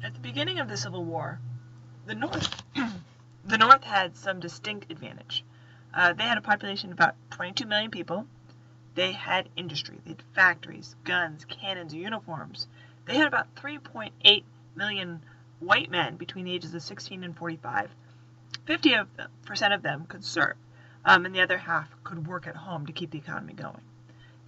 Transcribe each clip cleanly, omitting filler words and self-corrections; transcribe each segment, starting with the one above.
At the beginning of the Civil War, the North, the North had some distinct advantage. They had a population of about 22 million people. They had industry. They had factories, guns, cannons, uniforms. They had about 3.8 million white men between the ages of 16 and 45. 50% of them could serve, and the other half could work at home to keep the economy going.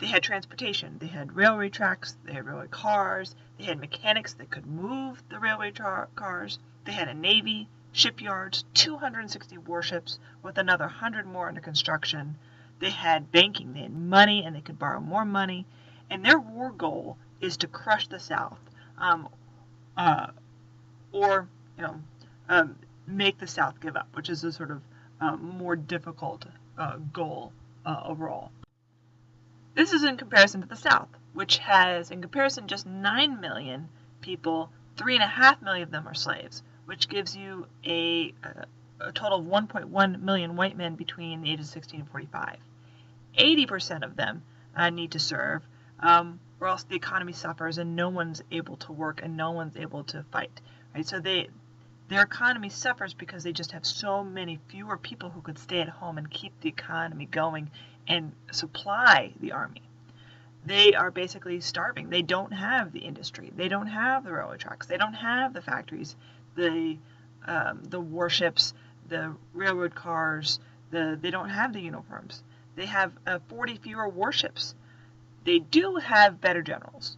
They had transportation. They had railway tracks. They had railway cars. They had mechanics that could move the railway cars. They had a navy, shipyards, 260 warships, with another 100 more under construction. They had banking. They had money, and they could borrow more money. And their war goal is to crush the South, or make the South give up, which is a sort of more difficult goal overall. This is in comparison to the South, which has, in comparison, just 9 million people. 3.5 million of them are slaves, which gives you a total of 1.1 million white men between the ages of 16 and 45. 80% of them need to serve, or else the economy suffers and no one's able to work and no one's able to fight. Right? So their economy suffers because they just have so many fewer people who could stay at home and keep the economy going and supply the army. They are basically starving. They don't have the industry. They don't have the railway tracks. They don't have the factories, the warships, the railroad cars. They don't have the uniforms. They have 40 fewer warships. They do have better generals.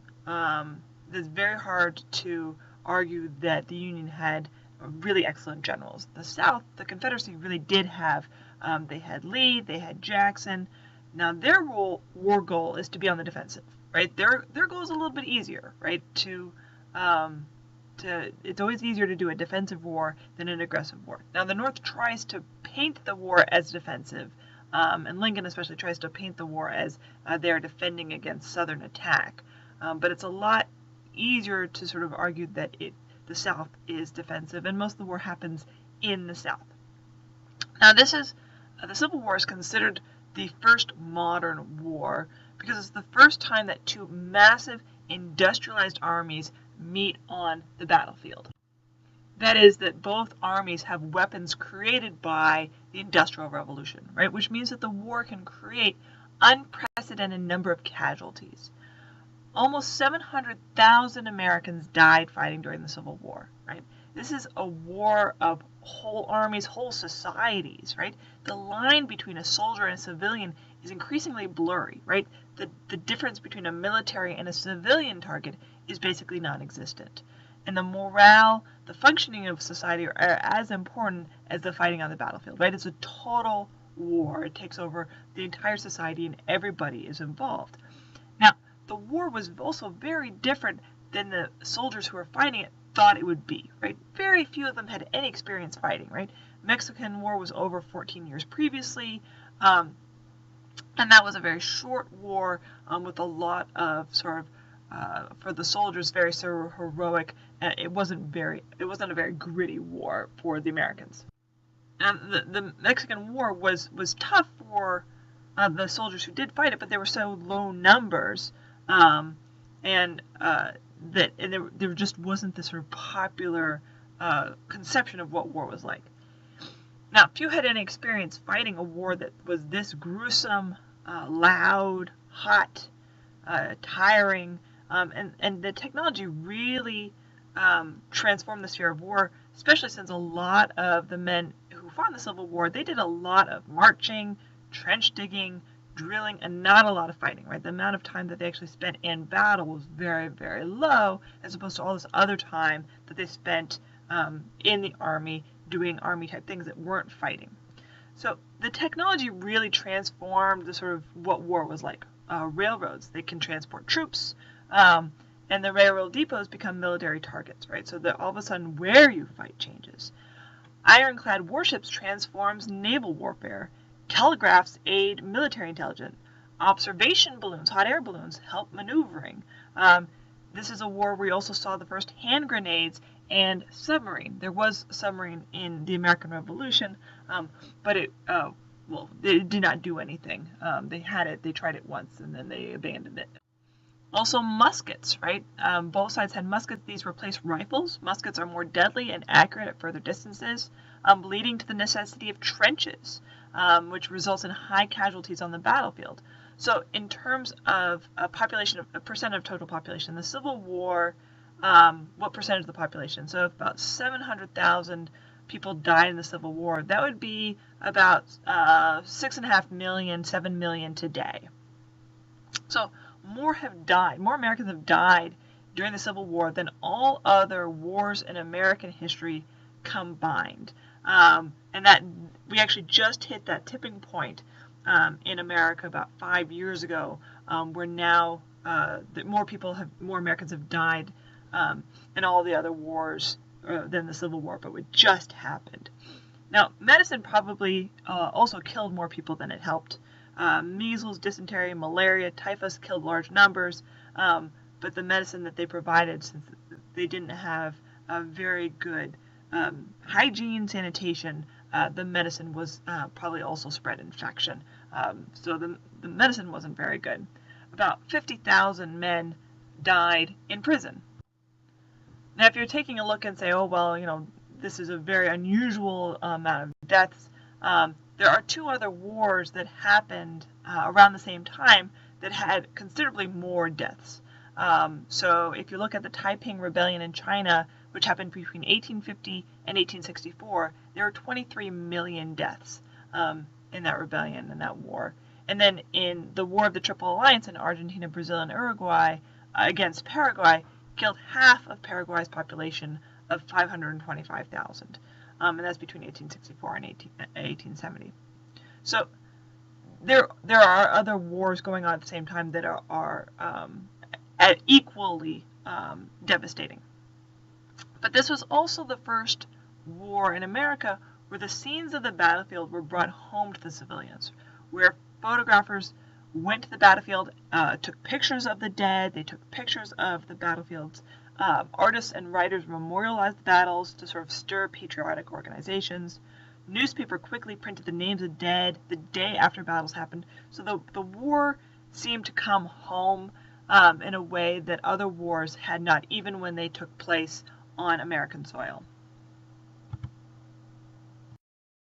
It's very hard to argue that the Union had really excellent generals. The South, the Confederacy, really did have. They had Lee, they had Jackson. Now their war goal is to be on the defensive, right? Their goal is a little bit easier, right? It's always easier to do a defensive war than an aggressive war. Now the North tries to paint the war as defensive, and Lincoln especially tries to paint the war as they're defending against Southern attack. But it's a lot easier to sort of argue that the South is defensive, and most of the war happens in the South. Now the Civil War is considered the first modern war because it's the first time that two massive industrialized armies meet on the battlefield. That is, that both armies have weapons created by the Industrial Revolution, right? Which means that the war can create unprecedented number of casualties. Almost 700,000 Americans died fighting during the Civil War, right? This is a war of whole armies, whole societies, right? The line between a soldier and a civilian is increasingly blurry, right? The difference between a military and a civilian target is basically non-existent. And the morale, the functioning of society are as important as the fighting on the battlefield, right? It's a total war. It takes over the entire society and everybody is involved. Now, the war was also very different than the soldiers who were fighting it thought it would be, right? Very few of them had any experience fighting, right? Mexican War was over 14 years previously, and that was a very short war with a lot of sort of, for the soldiers, very sort of heroic. It wasn't a very gritty war for the Americans. And the Mexican War was tough for the soldiers who did fight it, but they were so low numbers, and there just wasn't this sort of popular conception of what war was like. Now, few had any experience fighting a war that was this gruesome, loud, hot, tiring, and the technology really transformed the sphere of war, especially since a lot of the men who fought in the Civil War, they did a lot of marching, trench digging, drilling, and not a lot of fighting, right? The amount of time that they actually spent in battle was very, very low, as opposed to all this other time that they spent in the army doing army-type things that weren't fighting. So the technology really transformed the sort of what war was like. Railroads, they can transport troops, and the railroad depots become military targets, right? So that all of a sudden where you fight changes. Ironclad warships transforms naval warfare. Telegraphs aid military intelligence. Observation balloons, hot air balloons, help maneuvering. This is a war where we also saw the first hand grenades and submarine. There was a submarine in the American Revolution, but it did not do anything. They tried it once, and then they abandoned it. Also muskets, right? Both sides had muskets. These replaced rifles. Muskets are more deadly and accurate at further distances, leading to the necessity of trenches, which results in high casualties on the battlefield. So in terms of a population, a percent of total population, the Civil War, what percentage of the population? So if about 700,000 people died in the Civil War, that would be about 6.5 million, 7 million today. So more Americans have died during the Civil War than all other wars in American history combined. And that we actually just hit that tipping point in America about 5 years ago, where now more Americans have died in all the other wars than the Civil War, but it just happened. Now, medicine probably also killed more people than it helped. Measles, dysentery, malaria, typhus killed large numbers, but the medicine that they provided, since they didn't have a very good hygiene, sanitation, the medicine was probably also spread infection. So the medicine wasn't very good. About 50,000 men died in prison. Now, if you're taking a look and say, oh, well, this is a very unusual amount of deaths, there are two other wars that happened around the same time that had considerably more deaths. So if you look at the Taiping Rebellion in China, which happened between 1850 and 1864, there were 23 million deaths in that rebellion, in that war. And then in the War of the Triple Alliance in Argentina, Brazil, and Uruguay against Paraguay, killed half of Paraguay's population of 525,000. And that's between 1864 and 1870. So there are other wars going on at the same time that are equally devastating. But this was also the first war in America where the scenes of the battlefield were brought home to the civilians, where photographers went to the battlefield, took pictures of the dead, they took pictures of the battlefields. Artists and writers memorialized the battles to sort of stir patriotic organizations. Newspaper quickly printed the names of dead the day after battles happened. So the war seemed to come home in a way that other wars had not, even when they took place on American soil.